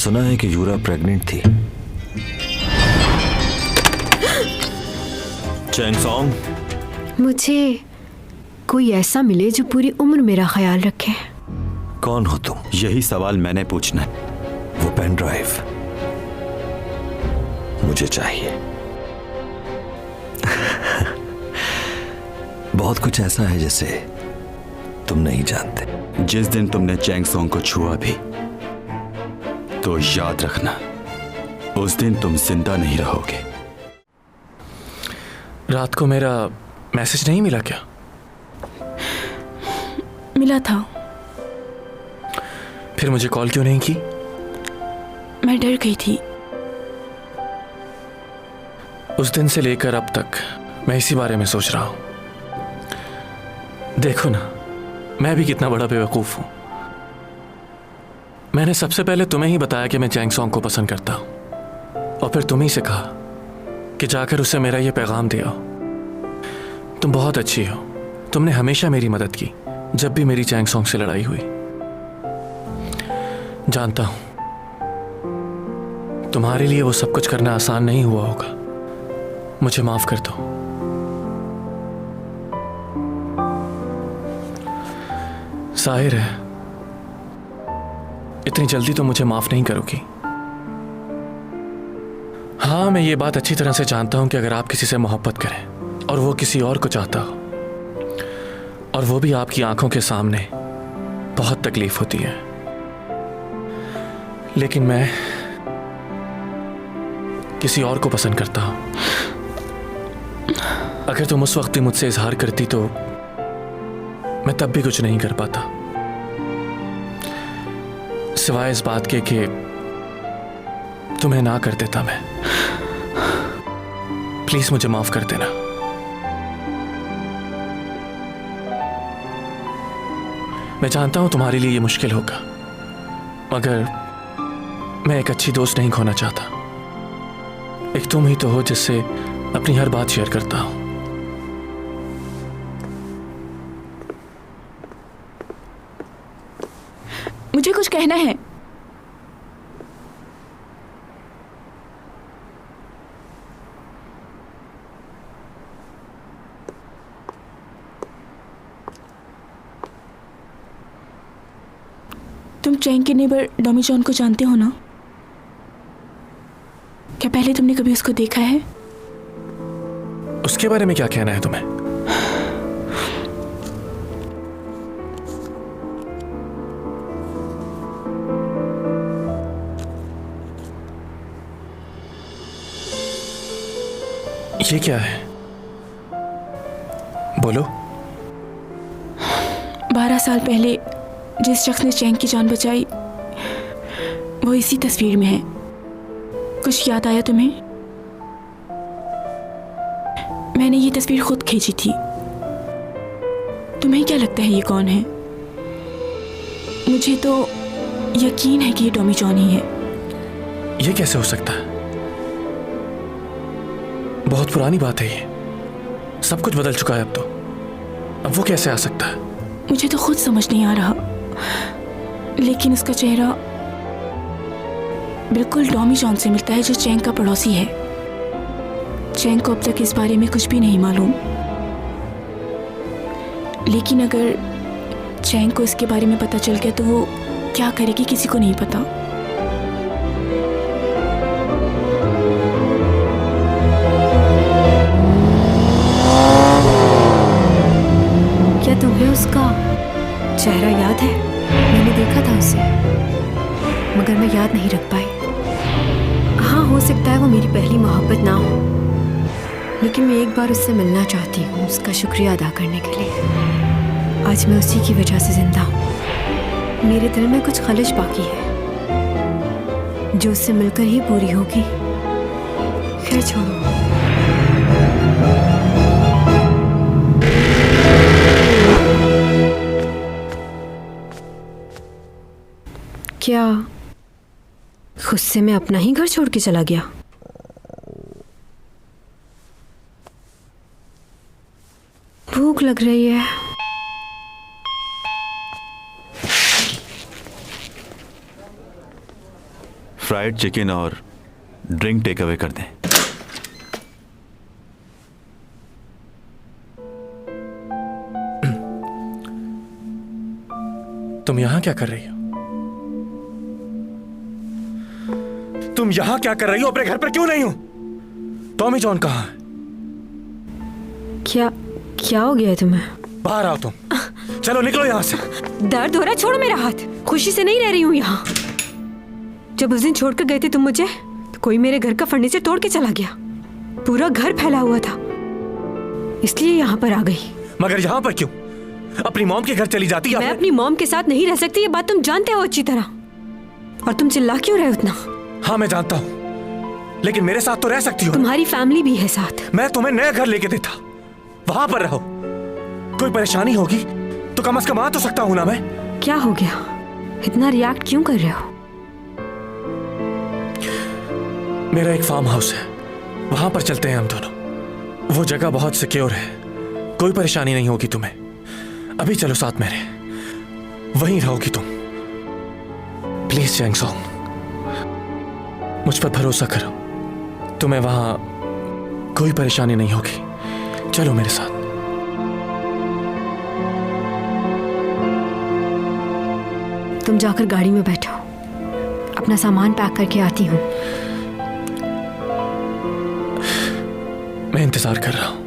सुना है कि यूरा प्रेग्नेंट थी। चैंगसोंग, मुझे कोई ऐसा मिले जो पूरी उम्र मेरा ख्याल रखे। कौन हो तुम? यही सवाल मैंने पूछना है। वो पेन ड्राइव मुझे चाहिए। बहुत कुछ ऐसा है जिसे तुम नहीं जानते। जिस दिन तुमने चैंगसोंग को छुआ भी तो याद रखना, उस दिन तुम जिंदा नहीं रहोगे। रात को मेरा मैसेज नहीं मिला क्या? मिला था। फिर मुझे कॉल क्यों नहीं की? मैं डर गई थी। उस दिन से लेकर अब तक मैं इसी बारे में सोच रहा हूं। देखो ना, मैं भी कितना बड़ा बेवकूफ हूं। मैंने सबसे पहले तुम्हें ही बताया कि मैं चैंगसोंग को पसंद करता हूं, और फिर तुम ही से कहा कि जाकर उसे मेरा यह पैगाम दे आओ। तुम बहुत अच्छी हो। तुमने हमेशा मेरी मदद की जब भी मेरी चैंगसोंग से लड़ाई हुई। जानता हूं तुम्हारे लिए वो सब कुछ करना आसान नहीं हुआ होगा। मुझे माफ कर दो। जाहिर है इतनी जल्दी तो मुझे माफ नहीं करोगी। हाँ, मैं ये बात अच्छी तरह से जानता हूं कि अगर आप किसी से मोहब्बत करें और वो किसी और को चाहता हो, और वो भी आपकी आंखों के सामने, बहुत तकलीफ होती है। लेकिन मैं किसी और को पसंद करता हूं। अगर तुम उस वक्त भी मुझसे इजहार करती तो मैं तब भी कुछ नहीं कर पाता, सिवाय इस बात के कि तुम्हें ना कर देता मैं। प्लीज मुझे माफ कर देना। मैं जानता हूं तुम्हारे लिए ये मुश्किल होगा, मगर मैं एक अच्छी दोस्त नहीं खोना चाहता। एक तुम ही तो हो जिससे अपनी हर बात शेयर करता हूं। मुझे कुछ कहना है। तुम चैंग के नेबर डॉमी जॉन को जानते हो ना? क्या पहले तुमने कभी उसको देखा है? उसके बारे में क्या कहना है तुम्हें? ये क्या है? बोलो। 12 साल पहले जिस शख्स ने चैंग की जान बचाई वो इसी तस्वीर में है। कुछ याद आया तुम्हें? मैंने ये तस्वीर खुद खींची थी। तुम्हें क्या लगता है ये कौन है? मुझे तो यकीन है कि ये डॉमी जॉन ही है। ये कैसे हो सकता है? बहुत पुरानी बात है ये। सब कुछ बदल चुका है अब तो। अब वो कैसे आ सकता है? मुझे तो खुद समझ नहीं आ रहा, लेकिन उसका चेहरा बिल्कुल डॉमी जॉन से मिलता है, जो चैंग का पड़ोसी है। चैंग को अब तक इस बारे में कुछ भी नहीं मालूम, लेकिन अगर चैंग को इसके बारे में पता चल गया तो वो क्या करेगी किसी को नहीं पता। क्या तुम्हें उसका चेहरा याद है? मैंने देखा था उसे, मगर मैं याद नहीं रख पाई। हाँ, हो सकता है वो मेरी पहली मोहब्बत ना हो, लेकिन मैं एक बार उससे मिलना चाहती हूँ, उसका शुक्रिया अदा करने के लिए। आज मैं उसी की वजह से जिंदा हूँ। मेरे दिल में कुछ खलिश बाकी है जो उससे मिलकर ही पूरी होगी। खैर छोड़ो। क्या गुस्से में अपना ही घर छोड़ के चला गया? भूख लग रही है। फ्राइड चिकन और ड्रिंक टेक अवे कर दें। तुम यहां क्या कर रही हो? तुम यहां क्या कर रही हो? अपने घर पर क्यों नहीं हो? टॉमी जॉन कहां है? क्या क्या हो गया है तुम्हें? बाहर आओ तुम। चलो निकलो यहां से। दर्द हो रहा है, छोड़ो मेरा हाथ। खुशी से नहीं रह रही हूँ यहाँ। जब उस दिन छोड़कर गए थे तुम मुझे, तो कोई मेरे घर का फर्नीचर तोड़ के चला गया। पूरा घर फैला हुआ था, इसलिए यहाँ पर आ गई। मगर यहाँ पर क्यों? अपनी मॉम के घर चली जाती या मैं फिर... अपनी मॉम के साथ नहीं रह सकती, ये बात तुम जानते हो अच्छी तरह। और तुम चिल्ला क्यों रहे हो उतना? हाँ मैं जानता हूँ, लेकिन मेरे साथ तो रह सकती हो। तुम्हारी फैमिली भी है साथ। मैं तुम्हें नया घर लेके देता, वहां पर रहो। कोई परेशानी होगी तो कम से कम आ तो सकता हूं ना मैं। क्या हो गया? इतना रिएक्ट क्यों कर रहे हो? मेरा एक फार्म हाउस है, वहां पर चलते हैं हम दोनों। वो जगह बहुत सिक्योर है, कोई परेशानी नहीं होगी तुम्हें। अभी चलो साथ मेरे, वहीं रहोगी तुम। प्लीज चैंग सॉन्ग, मुझ पर भरोसा करो, तुम्हें वहां कोई परेशानी नहीं होगी। चलो मेरे साथ। तुम जाकर गाड़ी में बैठो, अपना सामान पैक करके आती हूँ। मैं इंतजार कर रहा हूं।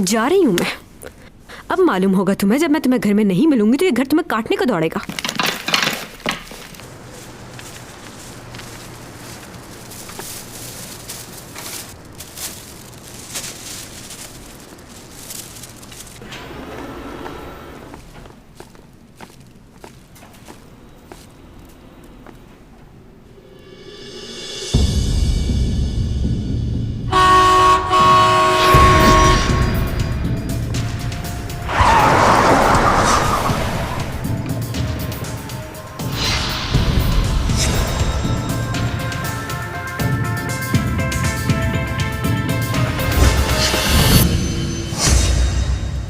जा रही हूँ मैं। अब मालूम होगा तुम्हें, जब मैं तुम्हें घर में नहीं मिलूंगी तो ये घर तुम्हें काटने को दौड़ेगा।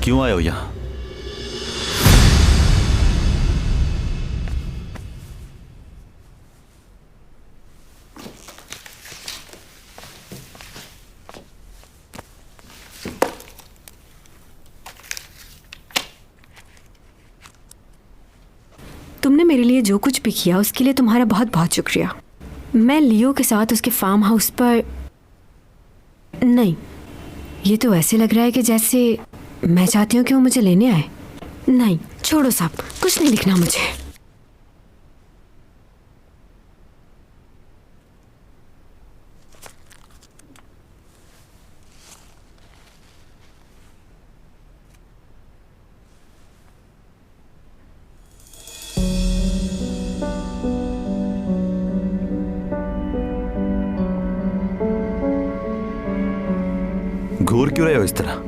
क्यों आए हो यहां? तुमने मेरे लिए जो कुछ भी किया उसके लिए तुम्हारा बहुत बहुत शुक्रिया। मैं लियो के साथ उसके फार्म हाउस पर नहीं, ये तो ऐसे लग रहा है कि जैसे मैं चाहती हूँ कि वो मुझे लेने आए। नहीं, छोड़ो साहब, कुछ नहीं लिखना मुझे। घूर क्यों रहे हो इस तरह?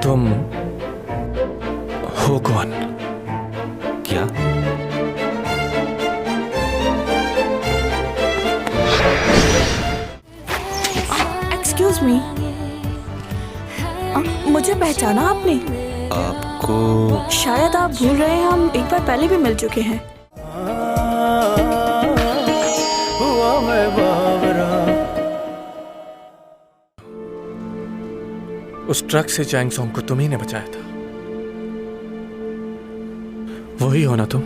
तुम हो कौन? क्या? एक्सक्यूज मी, मुझे पहचाना आपने? आपको शायद आप भूल रहे हैं, हम एक बार पहले भी मिल चुके हैं। उस ट्रक से चैंग सॉन्ग को तुम ही ने बचाया था, वही हो ना तुम?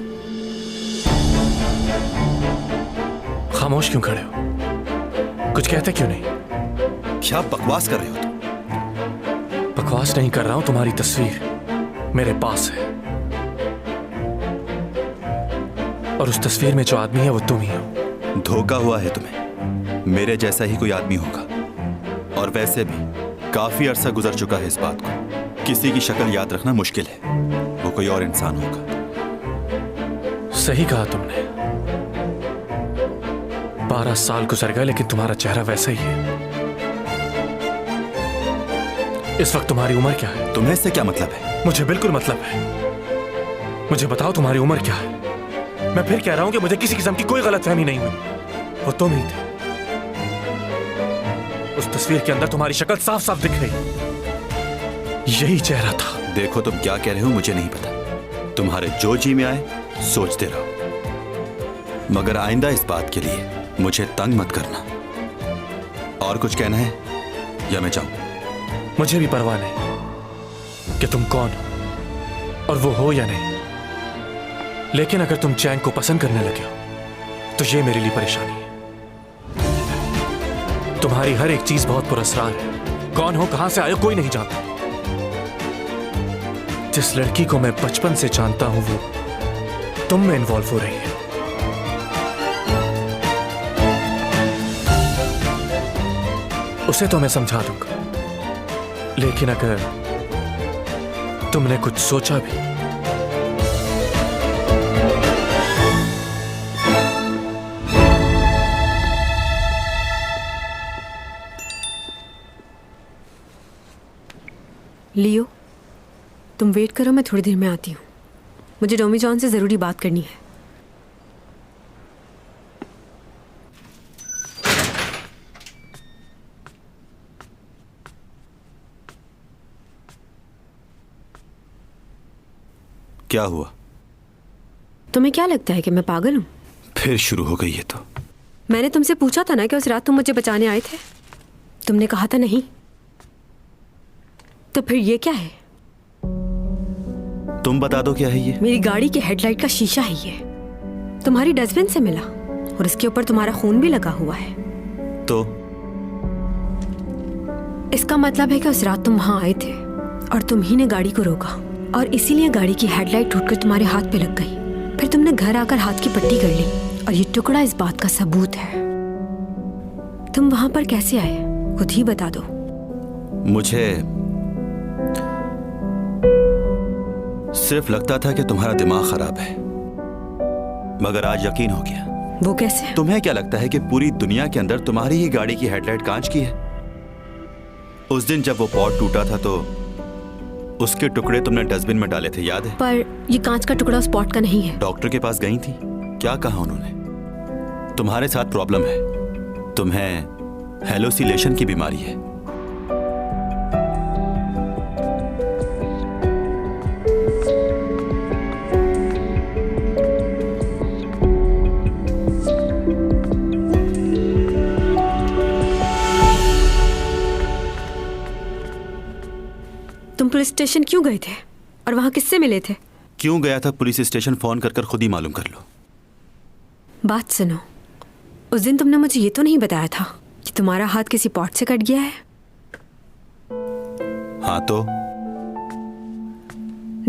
खामोश क्यों खड़े हो? कुछ कहते क्यों नहीं? क्या बकवास कर रहे हो तुम? बकवास नहीं कर रहा हूं, तुम्हारी तस्वीर मेरे पास है, और उस तस्वीर में जो आदमी है वो तुम ही हो। धोखा हुआ है तुम्हें, मेरे जैसा ही कोई आदमी होगा। और वैसे भी काफी अरसा गुजर चुका है इस बात को। किसी की शक्ल याद रखना मुश्किल है, वो कोई और इंसान होगा। सही कहा तुमने। 12 साल गुजर गए लेकिन तुम्हारा चेहरा वैसा ही है। इस वक्त तुम्हारी उम्र क्या है? तुम्हें इससे क्या मतलब है? मुझे बिल्कुल मतलब है। मुझे बताओ तुम्हारी उम्र क्या है? मैं फिर कह रहा हूं कि मुझे किसी किस्म की कोई गलतफहमी नहीं हुई। वो तुम ही थे। उस तस्वीर के अंदर तुम्हारी शक्ल साफ साफ दिख रही। यही चेहरा था। देखो तुम क्या कह रहे हो मुझे नहीं पता। तुम्हारे जो जी में आए सोचते रहो, मगर आइंदा इस बात के लिए मुझे तंग मत करना। और कुछ कहना है या मैं जाऊं? मुझे भी परवाह नहीं कि तुम कौन हो और वो हो या नहीं, लेकिन अगर तुम चैंग को पसंद करने लगे हो तो ये मेरे लिए परेशानी है। तुम्हारी हर एक चीज बहुत पुरस्कार है। कौन हो, कहां से आए हो, कोई नहीं जानता। जिस लड़की को मैं बचपन से जानता हूं वो तुम में इन्वॉल्व हो रही है। उसे तो मैं समझा दूंगा, लेकिन अगर तुमने कुछ सोचा भी लियो, तुम वेट करो, मैं थोड़ी देर में आती हूँ। मुझे टॉमी जॉन से ज़रूरी बात करनी है। क्या हुआ? तुम्हें क्या लगता है कि मैं पागल हूँ? फिर शुरू हो गई है तो। मैंने तुमसे पूछा था ना कि उस रात तुम मुझे बचाने आए थे। तुमने कहा था नहीं। तो फिर ये क्या है? तुम बता दो क्या है ये? मेरी गाड़ी के हेडलाइट का शीशा है ये। तुम्हारी डस्टबिन से मिला और इसके ऊपर तुम्हारा खून भी लगा हुआ है। तो इसका मतलब है कि उस रात तुम वहां आए थे और तुम ही ने गाड़ी को रोका और इसीलिए गाड़ी की हेडलाइट टूटकर तुम्हारे हाथ पे लग गई। फिर तुमने घर आकर हाथ की पट्टी कर ली और ये टुकड़ा इस बात का सबूत है। तुम वहां पर कैसे आए खुद ही बता दो। मुझे सिर्फ लगता था कि तुम्हारा दिमाग खराब है, मगर आज यकीन हो गया। वो कैसे? तुम्हें क्या लगता है कि पूरी दुनिया के अंदर तुम्हारी ही गाड़ी की हेडलाइट कांच की है? उस दिन जब वो पॉट टूटा था तो उसके टुकड़े तुमने डस्टबिन में डाले थे, याद है? पर ये कांच का टुकड़ा उस पॉट का नहीं है। डॉक्टर के पास गई थी, क्या कहा उन्होंने? तुम्हारे साथ प्रॉब्लम है, तुम्हें हेलोसिलेशन की बीमारी है। तुम पुलिस स्टेशन क्यों गए थे और वहां किससे मिले थे? क्यों गया था पुलिस स्टेशन? फोन कर खुद ही मालूम कर लो। बात सुनो, उस दिन तुमने मुझे ये तो नहीं बताया था कि तुम्हारा हाथ किसी पॉट से कट गया है। हाँ तो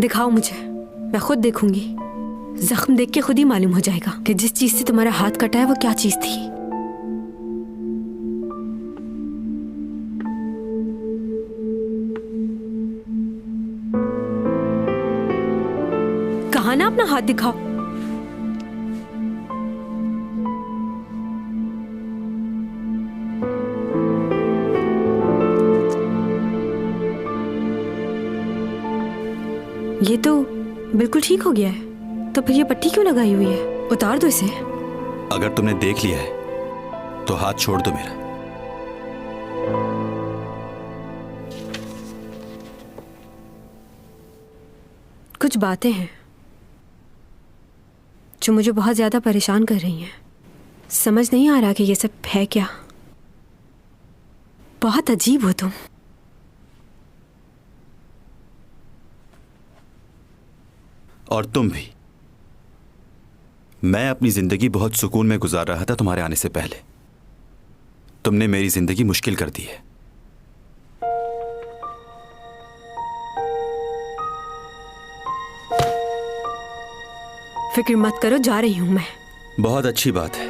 दिखाओ मुझे, मैं खुद देखूंगी। जख्म देख के खुद ही मालूम हो जाएगा कि जिस चीज से तुम्हारा हाथ कटा है वो क्या चीज थी। कहा ना अपना हाथ दिखाओ। ये तो बिल्कुल ठीक हो गया है, तो फिर ये पट्टी क्यों लगाई हुई है? उतार दो इसे। अगर तुमने देख लिया है तो हाथ छोड़ दो मेरा। कुछ बातें हैं जो मुझे बहुत ज्यादा परेशान कर रही हैं। समझ नहीं आ रहा कि ये सब है क्या। बहुत अजीब हो तुम। और तुम भी। मैं अपनी जिंदगी बहुत सुकून में गुजार रहा था तुम्हारे आने से पहले। तुमने मेरी जिंदगी मुश्किल कर दी है। फिक्र मत करो, जा रही हूं मैं। बहुत अच्छी बात है।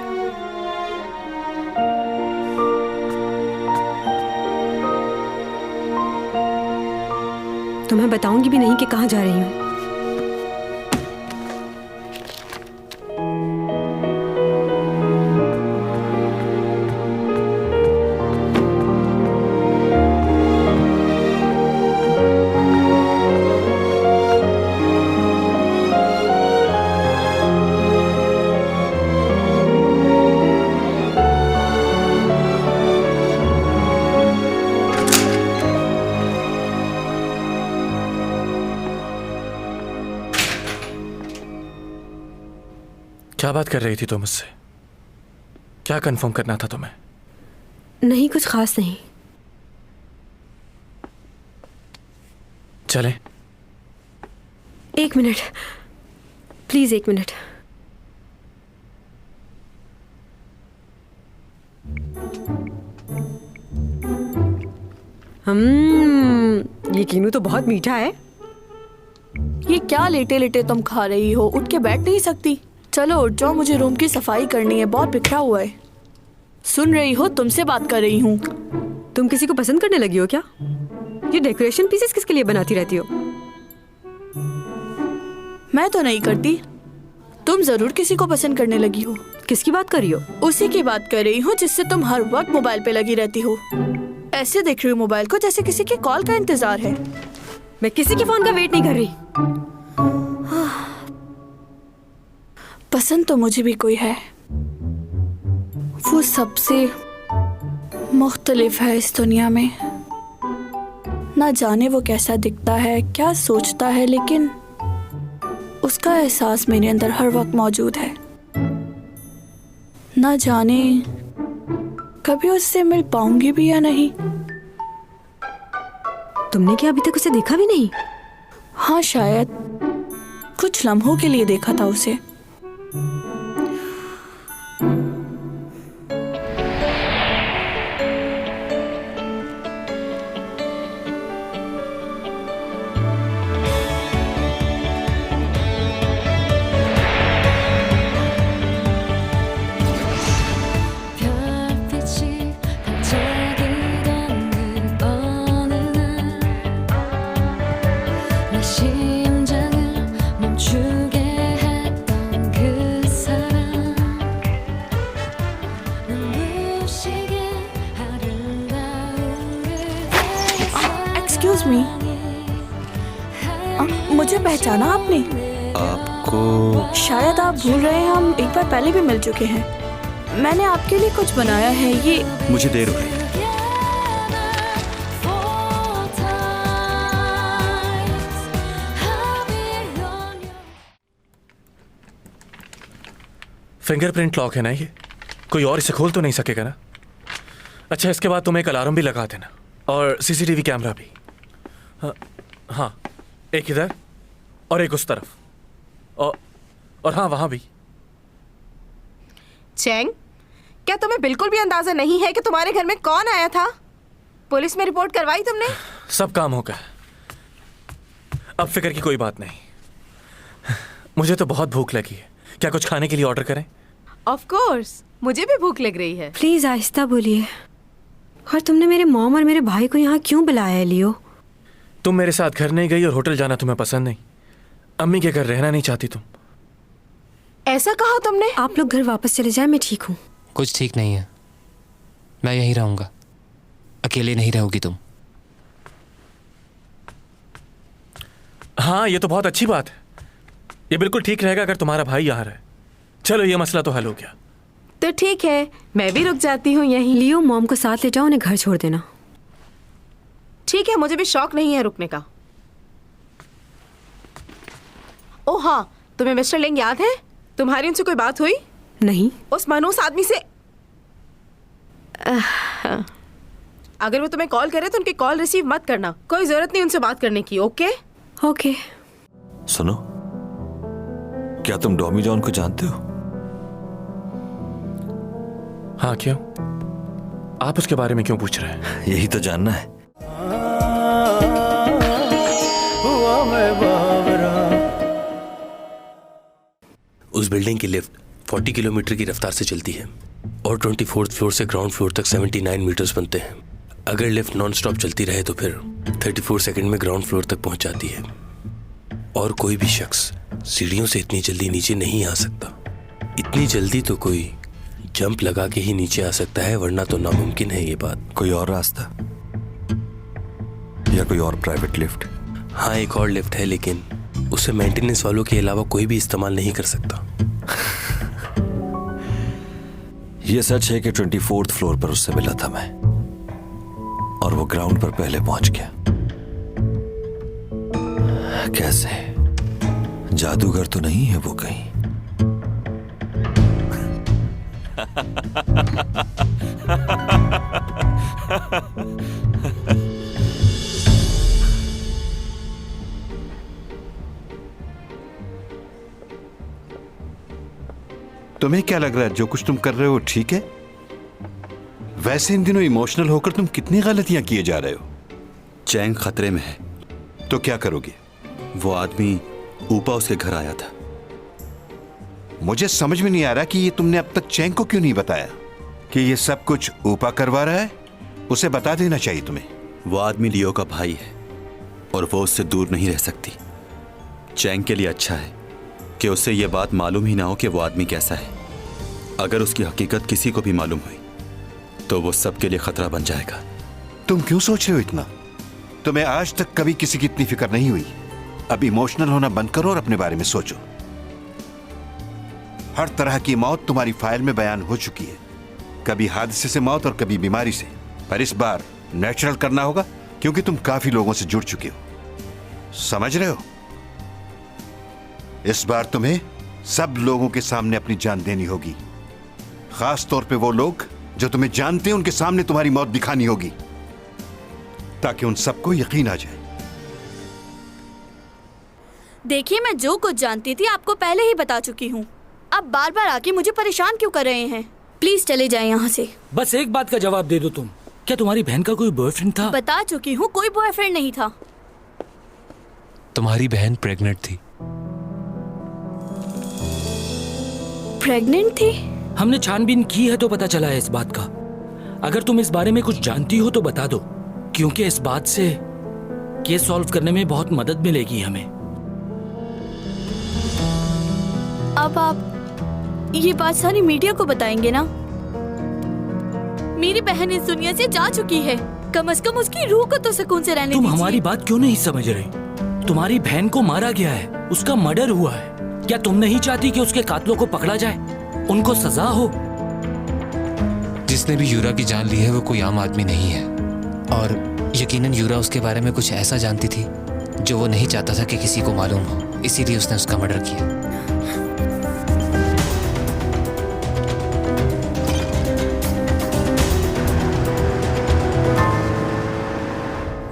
तुम्हें बताऊंगी भी नहीं कि कहां जा रही हूं। क्या बात कर रही थी तुम मुझसे? क्या कंफर्म करना था तुम्हें? नहीं, कुछ खास नहीं। चलें? 1 मिनट प्लीज, 1 मिनट। ये कीनू तो बहुत मीठा है। ये क्या लेटे लेटे तुम खा रही हो? उठ के बैठ नहीं सकती? चलो उठ जाओ, मुझे रूम की सफाई करनी है, बहुत बिखरा हुआ है। सुन रही हो, तुमसे बात कर रही हूँ। तुम किसी को पसंद करने लगी हो क्या? ये डेकोरेशन पीसेस किसके लिए बनाती रहती हो? मैं तो नहीं करती। तुम जरूर किसी को पसंद करने लगी हो। किसकी बात कर रही हो? उसी की बात कर रही हूँ जिससे तुम हर वक्त मोबाइल पे लगी रहती हो। ऐसे देख रही हो मोबाइल को जैसे किसी के कॉल का इंतजार है। मैं किसी के फोन का वेट नहीं कर रही। पसंद तो मुझे भी कोई है, वो सबसे मुख्तलिफ है इस दुनिया में। ना जाने वो कैसा दिखता है, क्या सोचता है, लेकिन उसका एहसास मेरे अंदर हर वक्त मौजूद है। ना जाने कभी उससे मिल पाऊंगी भी या नहीं। तुमने क्या अभी तक उसे देखा भी नहीं? हाँ, शायद कुछ लम्हों के लिए देखा था उसे। एक्सक्यूज मी, मुझे पहचाना आपने? आपको? शायद आप भूल रहे हैं, हम एक बार पहले भी मिल चुके हैं। मैंने आपके लिए कुछ बनाया है। ये मुझे देर हो रही है। फिंगरप्रिंट लॉक है ना ये? कोई और इसे खोल तो नहीं सकेगा ना? अच्छा, इसके बाद तुम एक अलार्म भी लगा देना और सीसीटीवी कैमरा भी। हाँ, एक इधर और एक उस तरफ, और हाँ, वहां भी। चैंग, क्या तुम्हें बिल्कुल भी अंदाजा नहीं है कि तुम्हारे घर में कौन आया था? पुलिस में रिपोर्ट करवाई तुमने? सब काम हो गया, अब फिक्र की कोई बात नहीं। मुझे तो बहुत भूख लगी है, क्या कुछ खाने के लिए ऑर्डर करें? ऑफ कोर्स, मुझे भी भूख लग रही है। प्लीज आहिस्ता बोलिए। और तुमने मेरे मॉम और मेरे भाई को यहाँ क्यों बुलाया है लियो? तुम मेरे साथ घर नहीं गई और होटल जाना तुम्हें पसंद नहीं। अम्मी के घर रहना नहीं चाहती तुम। ऐसा कहा तुमने? आप लोग घर वापस चले जाएं, मैं ठीक हूँ। कुछ ठीक नहीं है, मैं यहीं रहूंगा। अकेले नहीं रहोगी तुम। हाँ, ये तो बहुत अच्छी बात है। ये बिल्कुल ठीक रहेगा अगर तुम्हारा भाई यहाँ रहे। चलो, ये मसला तो हल हो गया। तो ठीक है, मैं भी रुक जाती हूँ यहीं। लियो, मॉम को साथ ले जाओ, उन्हें घर छोड़ देना। ठीक है, मुझे भी शौक नहीं है रुकने का। ओह हाँ, तुम्हें मिस्टर लिंग याद है? तुम्हारी उनसे कोई बात हुई? नहीं। उस मनहूस आदमी से? अगर वो तुम्हें कॉल करे तो उनकी कॉल रिसीव मत करना। कोई जरूरत नहीं उनसे बात करने की। Okay okay. सुनो, क्या तुम डॉमी जॉन को जानते हो? हाँ, क्यों? आप उसके बारे में क्यों पूछ रहे हैं? यही तो जानना है। उस बिल्डिंग की लिफ्ट 40 किलोमीटर की रफ्तार से चलती है और 24th फ्लोर से ग्राउंड फ्लोर तक 79 मीटर्स बनते हैं। अगर लिफ्ट नॉन स्टॉप चलती रहे तो फिर 34 सेकंड में ग्राउंड फ्लोर तक पहुंच जाती है। और कोई भी शख्स सीढ़ियों से इतनी जल्दी नीचे नहीं आ सकता। इतनी जल्दी तो कोई जंप लगा के ही नीचे आ सकता है, वरना तो नामुमकिन है ये बात। कोई और रास्ता या कोई और प्राइवेट लिफ्ट? हाँ, एक और लिफ्ट है, लेकिन उसे मेंटेनेंस वालों के अलावा कोई भी इस्तेमाल नहीं कर सकता। यह सच है कि 24th फ्लोर पर उससे मिला था मैं, और वो ग्राउंड पर पहले पहुंच गया। कैसे? जादूगर तो नहीं है वो कहीं? तुम्हें क्या लग रहा है जो कुछ तुम कर रहे हो ठीक है? वैसे इन दिनों इमोशनल होकर तुम कितनी गलतियां किए जा रहे हो। चैंग खतरे में है। तो क्या करोगे? वो आदमी ऊपा उसके घर आया था। मुझे समझ में नहीं आ रहा कि ये तुमने अब तक चैंग को क्यों नहीं बताया कि ये सब कुछ ऊपा करवा रहा है। उसे बता देना चाहिए तुम्हें। वो आदमी लियो का भाई है और वो उससे दूर नहीं रह सकती। चैंग के लिए अच्छा है कि उसे ये बात मालूम ही ना हो कि वो आदमी कैसा है। अगर उसकी हकीकत किसी को भी मालूम हुई तो वो सबके लिए खतरा बन जाएगा। तुम क्यों सोच रहे हो इतना? तुम्हें आज तक कभी किसी की इतनी फिक्र नहीं हुई। अब इमोशनल होना बंद करो और अपने बारे में सोचो। हर तरह की मौत तुम्हारी फाइल में बयान हो चुकी है, कभी हादसे से मौत और कभी बीमारी से। पर इस बार नेचुरल करना होगा क्योंकि तुम काफी लोगों से जुड़ चुके हो। समझ रहे हो? इस बार तुम्हें सब लोगों के सामने अपनी जान देनी होगी, खास तौर पे वो लोग जो तुम्हें जानते हैं उनके सामने तुम्हारी मौत दिखानी होगी ताकि उन सबको यकीन आ जाए। देखिए, मैं जो कुछ जानती थी आपको पहले ही बता चुकी हूँ। अब बार बार आके मुझे परेशान क्यों कर रहे हैं? प्लीज चले जाएं यहाँ से। बस एक बात का जवाब दे दो तुम, क्या तुम्हारी बहन का कोई बॉयफ्रेंड था? बता चुकी हूँ, कोई बॉयफ्रेंड नहीं था। तुम्हारी बहन प्रेग्नेंट थी। प्रेग्नेंट थी? हमने छानबीन की है तो पता चला है इस बात का। अगर तुम इस बारे में कुछ जानती हो तो बता दो, क्योंकि इस बात से केस सॉल्व करने में बहुत मदद मिलेगी हमें। अब आप ये बात सारी मीडिया को बताएंगे ना? मेरी बहन इस दुनिया से जा चुकी है, कम से कम उसकी रूह को तो सुकून से रहने तुम दीजिए। हमारी बात क्यों नहीं समझ रहे? तुम्हारी बहन को मारा गया है, उसका मर्डर हुआ है। क्या तुम नहीं चाहती कि उसके कातलों को पकड़ा जाए, उनको सजा हो? जिसने भी यूरा की जान ली है वो कोई आम आदमी नहीं है, और यकीनन यूरा उसके बारे में कुछ ऐसा जानती थी जो वो नहीं चाहता था कि किसी को मालूम हो, इसीलिए उसने उसका मर्डर किया।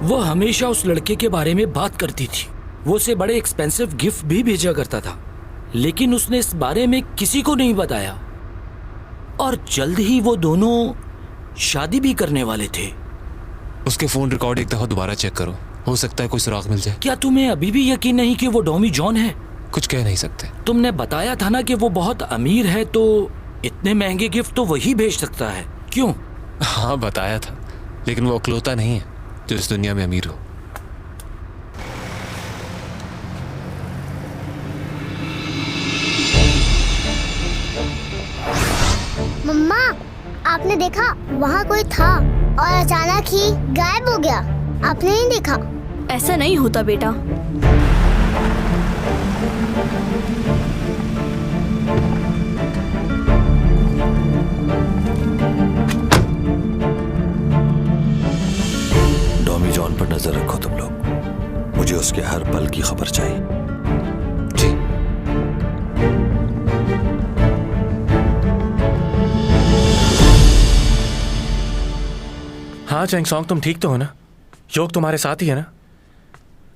वो हमेशा उस लड़के के बारे में बात करती थी। वो उसे बड़े एक्सपेंसिव गिफ्ट भी भेजा करता था, लेकिन उसने इस बारे में किसी को नहीं बताया। और जल्द ही वो दोनों शादी भी करने वाले थे। उसके फोन रिकॉर्ड एक दफा दोबारा चेक करो, हो सकता है कोई सुराग मिल जाए। क्या तुम्हें अभी भी यकीन नहीं कि वो डॉमी जॉन है? कुछ कह नहीं सकते। तुमने बताया था ना कि वो बहुत अमीर है, तो इतने महंगे गिफ्ट तो वही भेज सकता है, क्यों? हाँ बताया था, लेकिन वो अकलौता नहीं है जो इस दुनिया में अमीर हो। मम्मा, आपने देखा वहाँ कोई था और अचानक ही गायब हो गया। आपने नहीं देखा? ऐसा नहीं होता बेटा। डॉमी जॉन पर नजर रखो तुम लोग। मुझे उसके हर पल की खबर चाहिए। जी। हाँ चैंग सॉन्ग, तुम ठीक तो हो ना? योग तुम्हारे साथ ही है ना?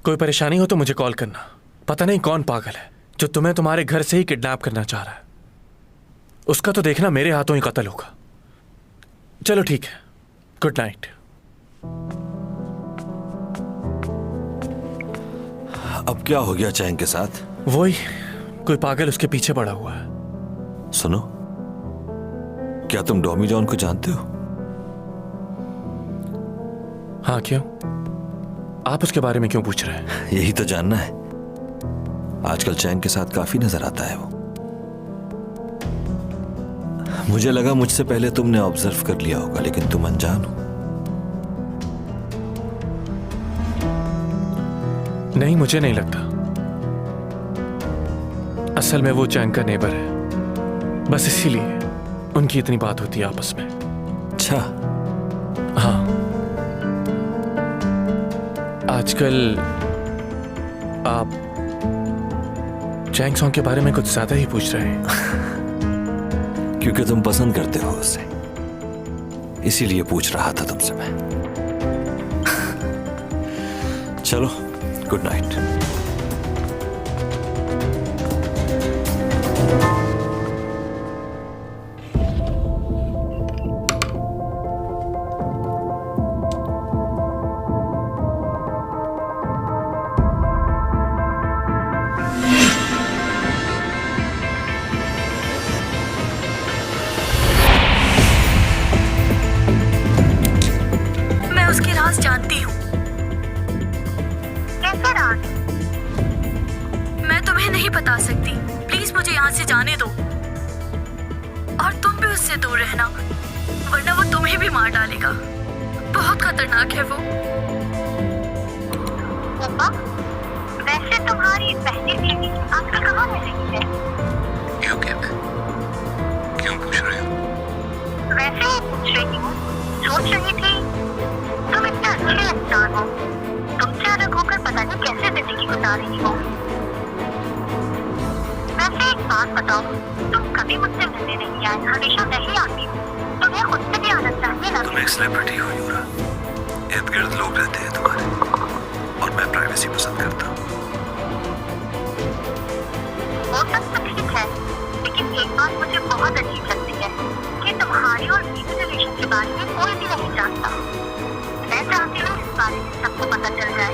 कोई परेशानी हो तो मुझे कॉल करना। पता नहीं कौन पागल है जो तुम्हें तुम्हारे घर से ही किडनैप करना चाह रहा है। उसका तो देखना मेरे हाथों ही कत्ल होगा। चलो ठीक है, गुड नाइट। अब क्या हो गया चैंग के साथ? वही, कोई पागल उसके पीछे पड़ा हुआ है। सुनो, क्या तुम डॉमी जॉन को जानते हो? हाँ, क्यों? आप उसके बारे में क्यों पूछ रहे हैं? यही तो जानना है। आजकल चैंग के साथ काफी नजर आता है वो। मुझे लगा मुझसे पहले तुमने ऑब्जर्व कर लिया होगा, लेकिन तुम अनजान हो। नहीं, मुझे नहीं लगता। असल में वो चैंग का नेबर है, बस इसीलिए उनकी इतनी बात होती है आपस में। अच्छा। हाँ, आजकल आप चैंग सॉन्ग के बारे में कुछ ज्यादा ही पूछ रहे हैं। क्योंकि तुम पसंद करते हो उसे, इसीलिए पूछ रहा था तुमसे मैं। चलो, गुड नाइट। मैं उसकी राज जानती हूँ। कैसे राज? मैं तुम्हें नहीं बता सकती। प्लीज मुझे यहाँ से जाने दो। और तुम भी उससे दूर रहना, वरना वो तुम्हें भी मार डालेगा। बहुत खतरनाक है वो। मम्मा, वैसे तुम्हारी पहली बीवी आजकल कहाँ रह रही है? यूके में। क्यों पूछ रहे हो? वैसे ही पूछ रही हूँ। सोच रही थी तुम इतने अच्छे इंसान हो, तुमसे अलग होकर पता नहीं कैसे जिंदगी गुजार रही हो। वैसे एक बात बताओ, तुम कभी मुझसे मिलने नहीं आए, हमेशा मैं ही आती हूँ। तुम्हें खुद से भी आना चाहिए ना। तुम एक सेलिब्रिटी हो यूरा, इर्द गिर्द लोग रहते हैं तुम्हारे, और मैं प्राइवेसी पसंद करता हूँ। वो सब तो ठीक है, लेकिन एक बात मुझे बहुत अजीब लगती है कि तुम्हारी और मेरे रिलेशन के बारे में कोई भी नहीं जानता। मैं चाहती हूँ इस बारे में सबको पता चल जाए।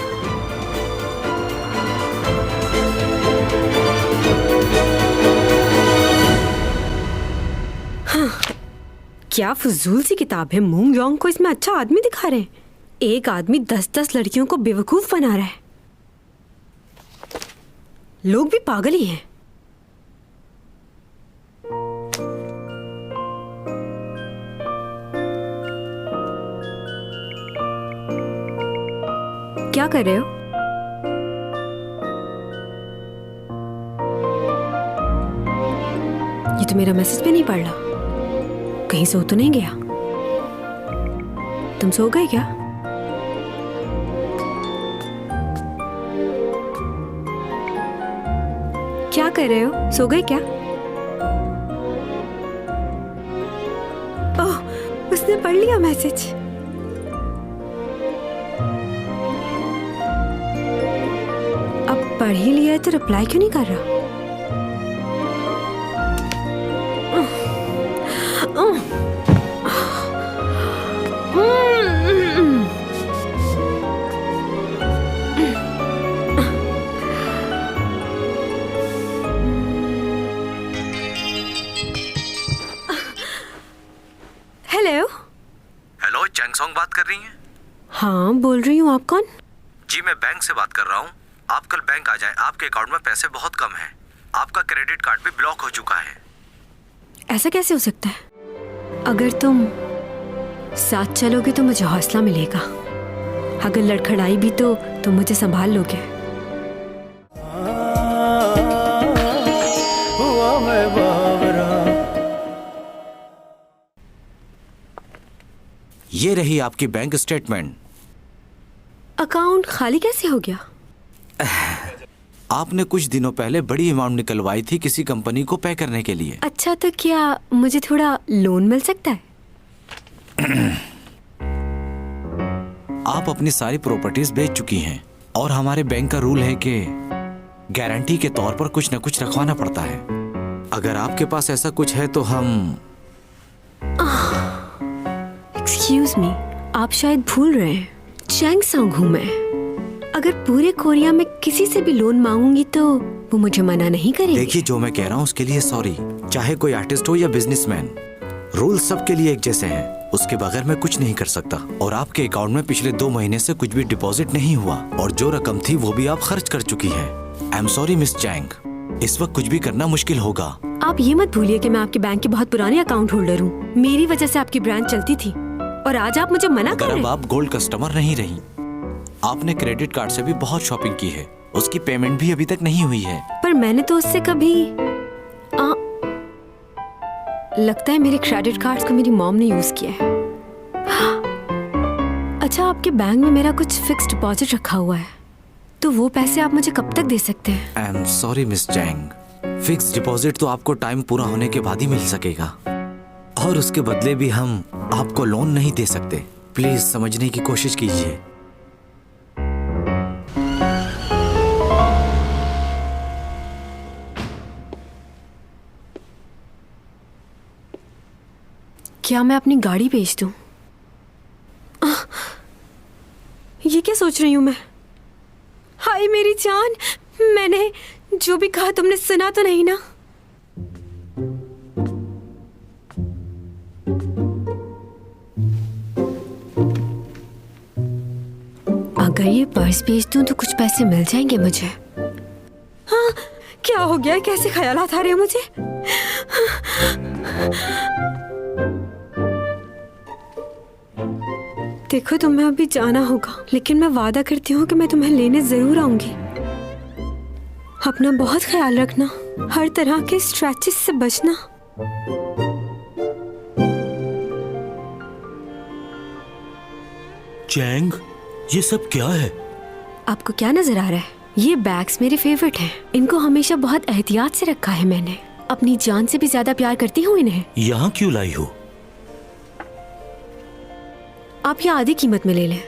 क्या फजूल सी किताब है। मूंग जोंग को इसमें अच्छा आदमी दिखा रहे हैं। एक आदमी 10-10 लड़कियों को बेवकूफ बना रहा है। लोग भी पागल ही हैं। क्या कर रहे हो? ये तो मेरा मैसेज भी नहीं पढ़ रहा। कहीं सो तो नहीं गया? तुम सो गए क्या? क्या कर रहे हो? सो गए क्या? ओह, उसने पढ़ लिया मैसेज। अब पढ़ ही लिया है तो रिप्लाई क्यों नहीं कर रहा? हेलो। हेलो, चैंगसोंग बात कर रही हैं? हाँ, बोल रही हूँ। आप कौन? जी, मैं बैंक से बात कर रहा हूँ। आप कल बैंक आ जाएं। आपके अकाउंट में पैसे बहुत कम हैं। आपका क्रेडिट कार्ड भी ब्लॉक हो चुका है। ऐसा कैसे हो सकता है? अगर तुम साथ चलोगे तो मुझे हौसला मिलेगा। अगर लड़खड़ाई भी तो तुम मुझे संभाल लोगे। ये रही आपकी बैंक स्टेटमेंट। अकाउंट खाली कैसे हो गया? आपने कुछ दिनों पहले बड़ी अमाउंट निकलवाई थी किसी कंपनी को पे करने के लिए। अच्छा, तो क्या मुझे थोड़ा लोन मिल सकता है? आप अपनी सारी प्रॉपर्टीज बेच चुकी हैं और हमारे बैंक का रूल है कि गारंटी के तौर पर कुछ न कुछ रखवाना पड़ता है। अगर आपके पास ऐसा कुछ है तो हम। एक्सक्यूज मी, आप शायद भूल रहे हैं, चैंगसोंग हूँ मैं। अगर पूरे कोरिया में किसी से भी लोन मांगूंगी तो वो मुझे मना नहीं करेंगे। देखिए, जो मैं कह रहा हूँ उसके लिए सॉरी। चाहे कोई आर्टिस्ट हो या बिजनेसमैन, रूल सबके लिए एक जैसे हैं। उसके बगैर मैं कुछ नहीं कर सकता। और आपके अकाउंट में पिछले 2 महीने से कुछ भी डिपॉजिट नहीं हुआ और जो रकम थी वो भी आप खर्च कर चुकी है। I am sorry miss Chang, इस वक्त कुछ भी करना मुश्किल होगा। आप ये मत भूलिए कि मैं आपके बैंक के बहुत पुराने अकाउंट होल्डर हूँ। मेरी वजह से आपकी ब्रांच चलती थी और आज आप मुझे मना कर रहे हैं। अब आप गोल्ड कस्टमर नहीं रही। आपने क्रेडिट कार्ड से भी बहुत शॉपिंग की है, उसकी पेमेंट भी अभी तक नहीं हुई है। पर मैंने तो उससे कभी लगता है मेरे क्रेडिट कार्ड्स को मेरी मॉम ने यूज किया है। अच्छा, आपके बैंक में मेरा कुछ फिक्स्ड डिपॉजिट रखा हुआ है, तो वो पैसे आप मुझे कब तक दे सकते हैं? I am sorry miss Chang, fix deposit तो आपको टाइम पूरा होने के बाद ही मिल सकेगा। और उसके बदले भी हम आपको लोन नहीं दे सकते। प्लीज समझने की कोशिश कीजिए। क्या मैं अपनी गाड़ी बेच दूं? ये क्या सोच रही हूं मैं? हाय मेरी जान, मैंने जो भी कहा तुमने सुना तो नहीं ना? अगर ये पर्स बेच दूं तो कुछ पैसे मिल जाएंगे मुझे। हाँ, क्या हो गया? कैसे ख्यालात आ रहे हैं मुझे? देखो तुम्हें अभी जाना होगा, लेकिन मैं वादा करती हूँ कि मैं तुम्हें लेने जरूर आऊंगी। अपना बहुत ख्याल रखना, हर तरह के स्ट्रेचेस से बचना। चैंग, ये सब क्या है? आपको क्या नजर आ रहा है? ये बैग्स मेरे फेवरेट हैं। इनको हमेशा बहुत एहतियात से रखा है मैंने। अपनी जान से भी ज्यादा प्यार करती हूँ इन्हें। यहाँ क्यों लाई हो? आप ये आधी कीमत में ले लें।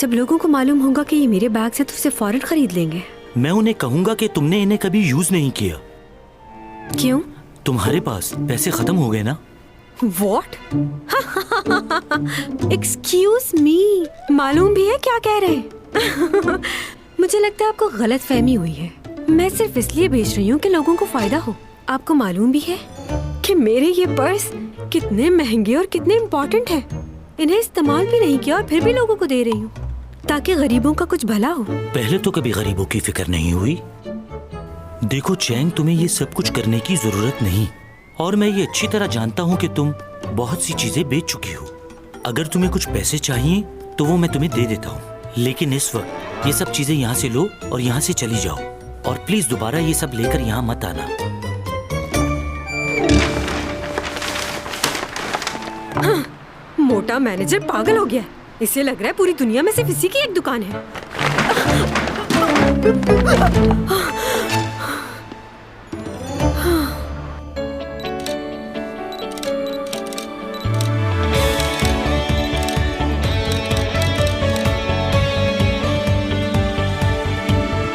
जब लोगों को मालूम होगा कि ये मेरे बैग से तो उसे फौरन खरीद लेंगे। मैं उन्हें कहूंगा कि तुमने इन्हें कभी यूज नहीं किया। क्यों? तुम्हारे पास पैसे खत्म हो गए ना? What? Excuse me, मालूम भी है क्या कह रहे हैं? मुझे लगता है आपको गलत फहमी हुई है। मैं सिर्फ इसलिए बेच रही हूँ कि लोगों को फायदा हो। आपको मालूम भी है कि मेरे ये पर्स कितने महंगे और कितने इम्पोर्टेंट हैं। इन्हें इस्तेमाल भी नहीं किया और फिर भी लोगों को दे रही हूँ ताकि गरीबों का कुछ भला हो। पहले तो कभी गरीबों की फिक्र नहीं हुई। देखो चैंग, तुम्हें ये सब कुछ करने की जरूरत नहीं, और मैं ये अच्छी तरह जानता हूँ कि तुम बहुत सी चीजें बेच चुकी हो। अगर तुम्हें कुछ पैसे चाहिए तो वो मैं तुम्हें दे देता हूँ, लेकिन इस वक्त ये सब चीजें यहाँ से लो और यहाँ से चली जाओ, और प्लीज दोबारा ये सब लेकर यहाँ मत आना। हाँ, मोटा मैनेजर पागल हो गया है। इसे लग रहा है पूरी दुनिया में सिर्फ इसी की एक दुकान है।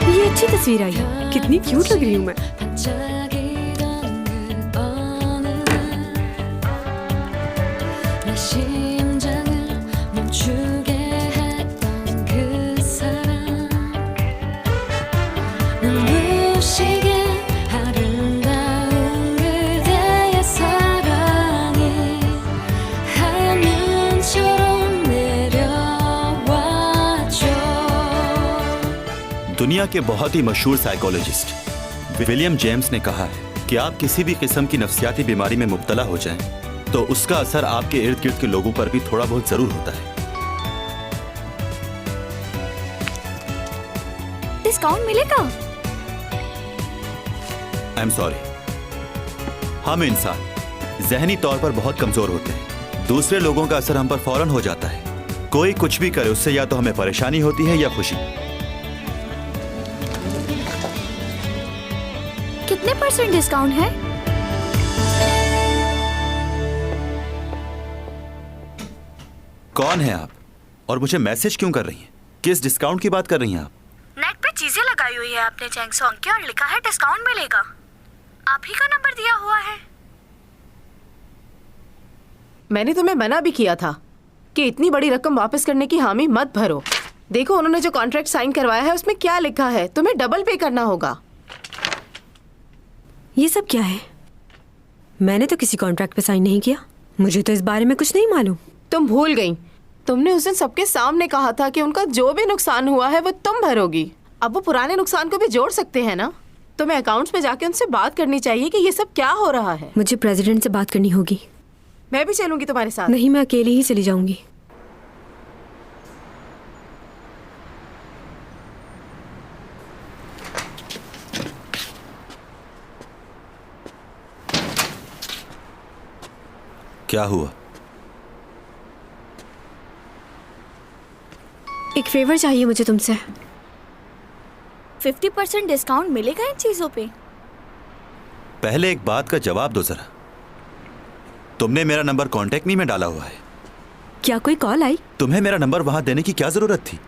ये अच्छी तस्वीर आई है। कितनी क्यूट लग रही हूँ मैं। दुनिया के बहुत ही मशहूर साइकोलॉजिस्ट विलियम जेम्स ने कहा है कि आप किसी भी किस्म की नफ्सियाती बीमारी में मुब्तला हो जाएं, तो उसका असर आपके इर्द गिर्द के लोगों पर भी थोड़ा बहुत जरूर होता है। डिस्काउंट मिलेगा? आई एम सॉरी, हम इंसान जहनी तौर पर बहुत कमजोर होते हैं। दूसरे लोगों का असर हम पर फौरन हो जाता है। कोई कुछ भी करे उससे या तो हमें परेशानी होती है या खुशी। कितने % डिस्काउंट है? कौन है आप और मुझे मैसेज क्यों कर रही हैं? किस डिस्काउंट की बात कर रही हैं आप? नेट पे चीजें लगाई हुई है आपने चैंग सॉन्ग की और लिखा है डिस्काउंट मिलेगा। आप ही का नंबर दिया हुआ है। मैंने तुम्हें मना भी किया था कि इतनी बड़ी रकम वापस करने की हामी मत भरो। देखो उन्होंने जो कॉन्ट्रैक्ट साइन करवाया है उसमें क्या लिखा है, तुम्हें डबल पे करना होगा। ये सब क्या है? मैंने तो किसी कॉन्ट्रैक्ट पे साइन नहीं किया। मुझे तो इस बारे में कुछ नहीं मालूम। तुम भूल गई, तुमने उस दिन सबके सामने कहा था कि उनका जो भी नुकसान हुआ है वो तुम भरोगी। अब वो पुराने नुकसान को भी जोड़ सकते हैं ना। तुम्हें अकाउंट्स में जाके उनसे बात करनी चाहिए कि ये सब क्या हो रहा है। मुझे प्रेसिडेंट से बात करनी होगी। मैं भी चलूंगी तुम्हारे साथ। नहीं, मैं अकेले ही चली जाऊंगी। क्या हुआ? एक फेवर चाहिए मुझे तुमसे। 50% डिस्काउंट मिलेगा इन चीजों पे? पहले एक बात का जवाब दो जरा। तुमने मेरा नंबर कांटेक्ट मी में डाला हुआ है। क्या कोई कॉल आई? तुम्हें मेरा नंबर वहां देने की क्या जरूरत थी?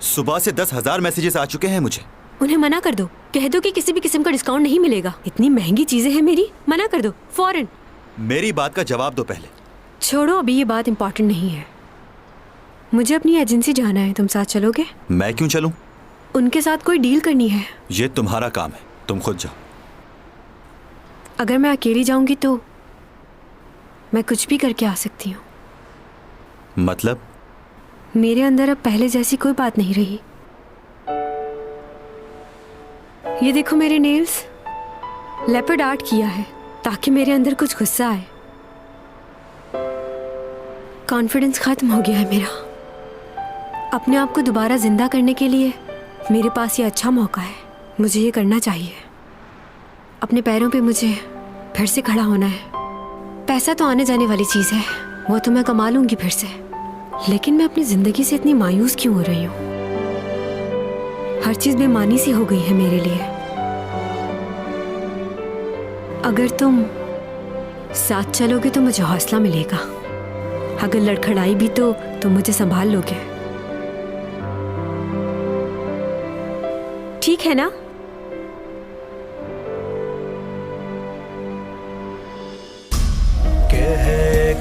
सुबह से 10,000 मैसेजेस आ चुके हैं मुझे। उन्हें मना कर दो, कह दो कि किसी भी किस्म का डिस्काउंट नहीं मिलेगा। इतनी महंगी चीजें हैं मेरी, मना कर दो फौरन। मेरी बात का जवाब दो पहले। छोड़ो, अभी ये बात इम्पोर्टेंट नहीं है। मुझे अपनी एजेंसी जाना है, तुम साथ चलोगे? मैं क्यों चलूं? उनके साथ कोई डील करनी है। ये तुम्हारा काम है, तुम खुद जाओ। अगर मैं अकेली जाऊंगी तो मैं कुछ भी करके आ सकती हूँ। मतलब? मेरे अंदर अब पहले जैसी कोई बात नहीं रही। ये देखो मेरे नेल्स, लेपर्ड आर्ट किया है ताकि मेरे अंदर कुछ गुस्सा आए। कॉन्फिडेंस खत्म हो गया है मेरा। अपने आप को दोबारा जिंदा करने के लिए मेरे पास ये अच्छा मौका है। मुझे ये करना चाहिए। अपने पैरों पे मुझे फिर से खड़ा होना है। पैसा तो आने जाने वाली चीज़ है, वो तो मैं कमा लूंगी फिर से। लेकिन मैं अपनी जिंदगी से इतनी मायूस क्यों हो रही हूँ? हर चीज़ बेमानी सी हो गई है मेरे लिए। अगर तुम साथ चलोगे तो मुझे हौसला मिलेगा। अगर लड़खड़ाई भी तो तुम मुझे संभाल लोगे। ठीक है ना?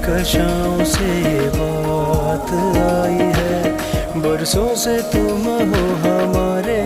कशाओं से बात आई है, बरसों से तुम हो हमारे